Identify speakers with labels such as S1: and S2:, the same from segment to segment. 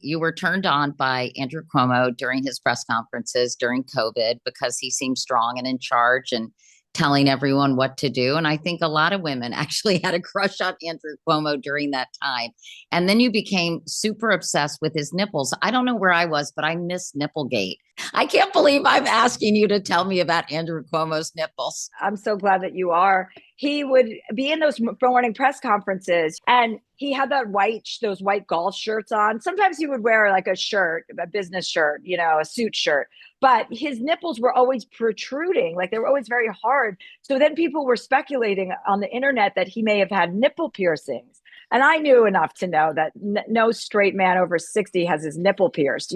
S1: You were turned on by Andrew Cuomo during his press conferences during COVID because he seemed strong and in charge and telling everyone what to do. And I think a lot of women actually had a crush on Andrew Cuomo during that time. And then you became super obsessed with his nipples. I don't know where I was, but I missed Nipplegate. I can't believe I'm asking you to tell me about Andrew Cuomo's nipples.
S2: I'm so glad that you are. He would be in those morning press conferences and he had those white golf shirts on. Sometimes he would wear like a shirt, a business shirt, a suit shirt, but his nipples were always protruding. Like they were always very hard. So then people were speculating on the internet that he may have had nipple piercings. And I knew enough to know that no straight man over 60 has his nipple pierced,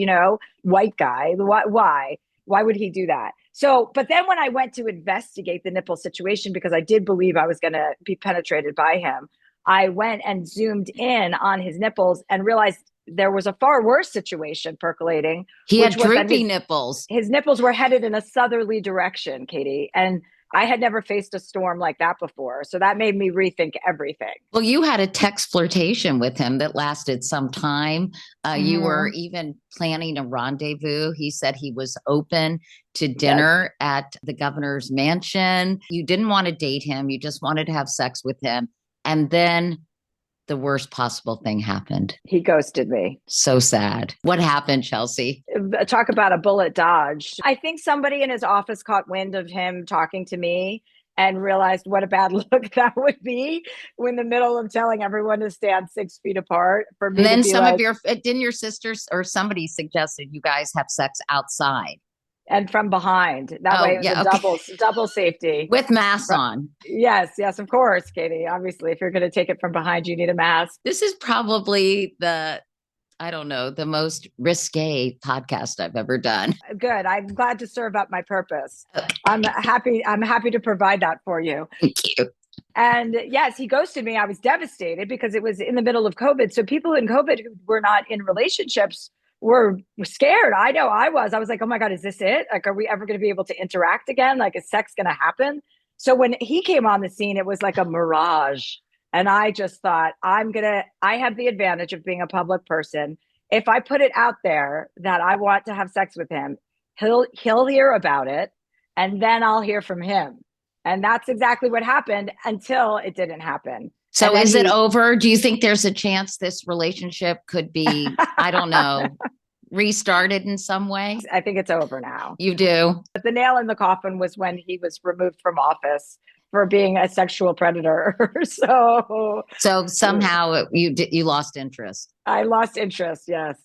S2: white guy. Why? Why would he do that? So, but then when I went to investigate the nipple situation, because I did believe I was going to be penetrated by him, I went and zoomed in on his nipples and realized there was a far worse situation percolating,
S1: He had
S2: which was that
S1: droopy nipples.
S2: his nipples were headed in a southerly direction, Katie. And I had never faced a storm like that before. So that made me rethink everything.
S1: Well, you had a text flirtation with him that lasted some time. You were even planning a rendezvous. He said he was open to dinner at the governor's mansion. You didn't want to date him. You just wanted to have sex with him. And then the worst possible thing happened.
S2: He ghosted me.
S1: So sad. What happened, Chelsea?
S2: Talk about a bullet dodged. I think somebody in his office caught wind of him talking to me and realized what a bad look that would be in the middle of telling everyone to stand 6 feet apart. For me,
S1: and then
S2: some
S1: of didn't your sisters or somebody suggested you guys have sex outside?
S2: And from behind. That way it was a double safety.
S1: With masks on.
S2: Yes, of course, Katie. Obviously, if you're going to take it from behind, you need a mask.
S1: This is probably the most risque podcast I've ever done.
S2: Good. I'm glad to serve up my purpose. Okay. I'm happy to provide that for you.
S1: Thank you.
S2: And yes, he ghosted me. I was devastated because it was in the middle of COVID. So people in COVID who were not in relationships were scared. I know I was. I was like, oh my God, is this it? Like, are we ever going to be able to interact again? Like, is sex going to happen? So when he came on the scene, it was like a mirage. And I just thought, I have the advantage of being a public person. If I put it out there that I want to have sex with him, he'll hear about it. And then I'll hear from him. And that's exactly what happened until it didn't happen.
S1: So is it over? Do you think there's a chance this relationship could be, I don't know, restarted in some way?
S2: I think it's over now.
S1: You do?
S2: But the nail in the coffin was when he was removed from office for being a sexual predator.
S1: So somehow you lost interest.
S2: I lost interest, yes.